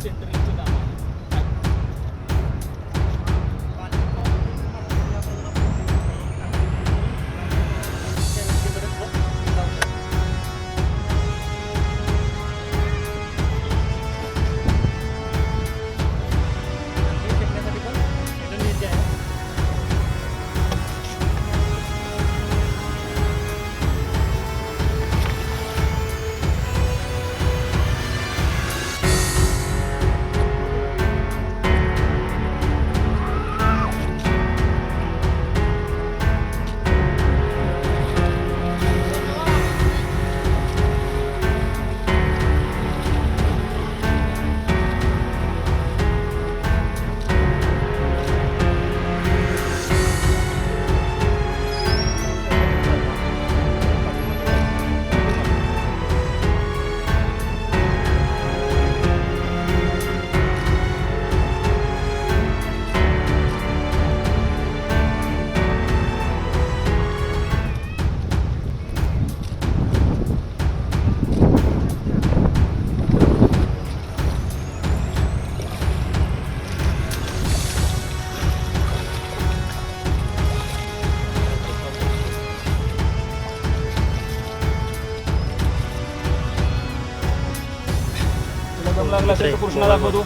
सेंटरिंगचं काम आहे. तुला दम लागला असेल तर कृष्णा दाखव तू.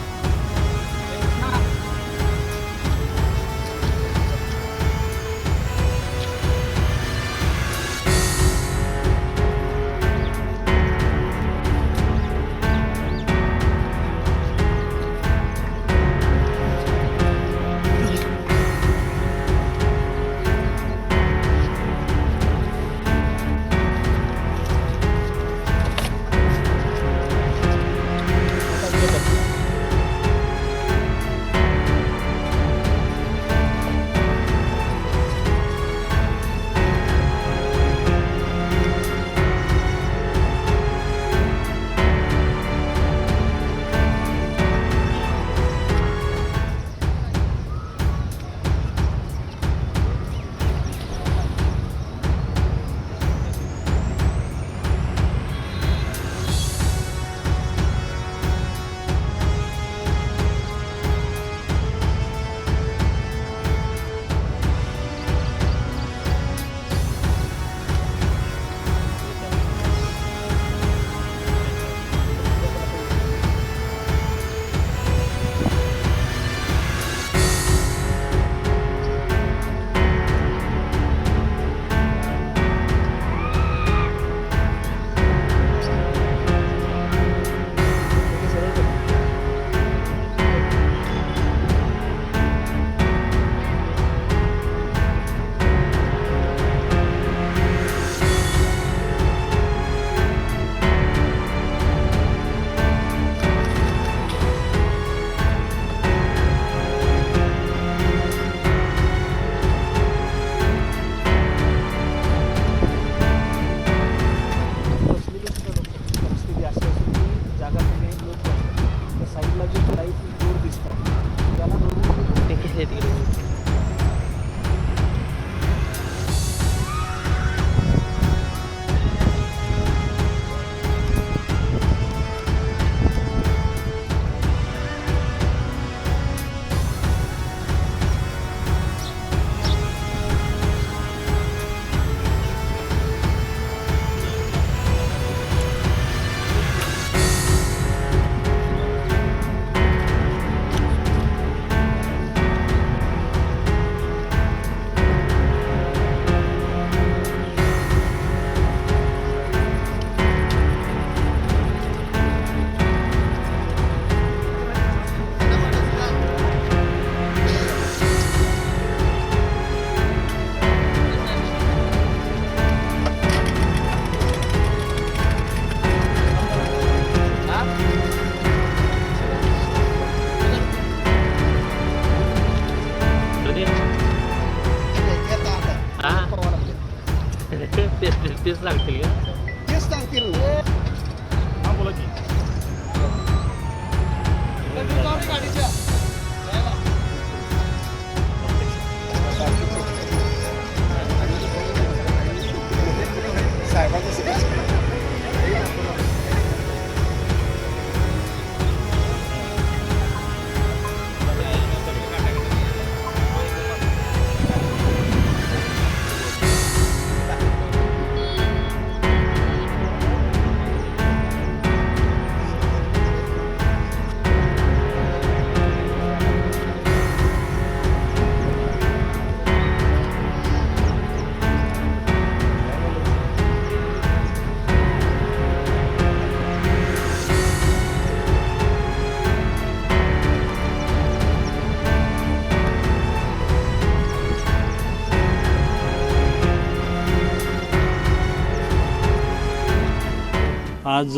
आज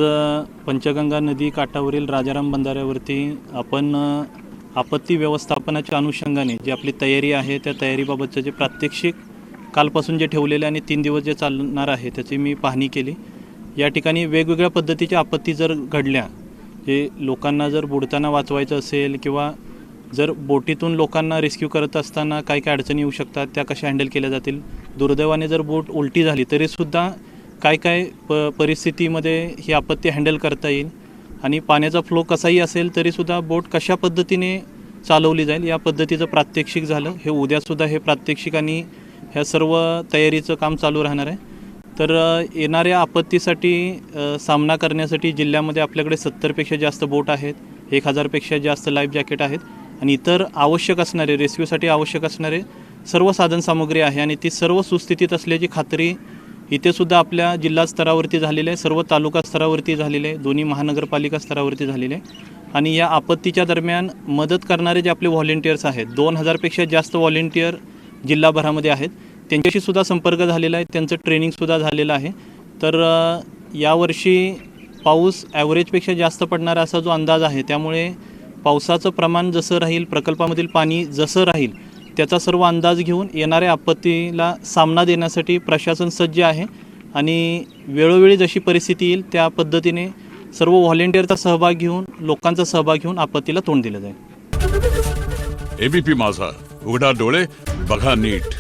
पंचगंगा नदी काठावरील राजाराम बंधाऱ्यावरती आपण आपत्ती व्यवस्थापनाच्या अनुषंगाने जी आपली तयारी आहे त्या तयारीबाबतचं जे प्रात्यक्षिक कालपासून जे ठेवलेले आणि 3 दिवस जे चालणार आहे त्याची मी पाहणी केली। या ठिकाणी वेगवेगळ्या पद्धतीच्या आपत्ती जर घडल्या, जे लोकांना जर बुडताना वाचवायचं असेल किंवा जर बोटीतून लोकांना रेस्क्यू करत असताना काय काय अडचणी येऊ शकतात त्या कशा हँडल केल्या जातील, दुर्दैवाने जर बोट उलटी झाली तरीसुद्धा काय काय परिस्थितीमध्ये ही आपत्ती हँडल करता येईल आणि पाण्याचा फ्लो कसाही असेल तरीसुद्धा बोट कशा पद्धतीने चालवली जाईल या पद्धतीचं प्रात्यक्षिक झालं। हे उद्यासुद्धा हे प्रात्यक्षिक आणि ह्या सर्व तयारीचं काम चालू राहणार आहे। तर येणाऱ्या आपत्तीसाठी सामना करण्यासाठी जिल्ह्यामध्ये आपल्याकडे 70पेक्षा जास्त बोट आहेत, 1000पेक्षा जास्त लाईफ जॅकेट आहेत आणि इतर आवश्यक असणारे रेस्क्यूसाठी आवश्यक असणारे सर्व साधनसामुग्री आहे आणि ती सर्व सुस्थितीत असल्याची खात्री इथे सुद्धा आपल्या जिल्हा स्तरावरती झालेले आहे, सर्व तालुका स्तरावरती झालेले आहे, दोन्ही महानगरपालिका स्तरावरती झालेले आहे आणि या आपत्तीच्या दरम्यान मदत करणारे जे आपले व्हॉलेंटियर्स आहेत 2000पेक्षा जास्त व्हॉलेंटियर जिल्हाभरामध्ये आहेत, त्यांच्याशी सुद्धा संपर्क झालेला आहे, त्यांचं ट्रेनिंगसुद्धा झालेलं आहे। तर यावर्षी पाऊस ॲव्हरेजपेक्षा जास्त पडणारा असा जो अंदाज आहे, त्यामुळे पावसाचं प्रमाण जसं राहील, प्रकल्पामधील पाणी जसं राहील त्याचा सर्व अंदाज घेऊन येणाऱ्या आपत्तीला सामना देण्यासाठी प्रशासन सज्ज आहे आणि वेळोवेळी जशी परिस्थिती येईल त्या पद्धतीने सर्व व्हॉलेंटियरचा सहभाग घेऊन, लोकांचा सहभाग घेऊन आपत्तीला तोंड दिलं जाईल। एबीपी माझा, उघडा डोळे बघा नीट।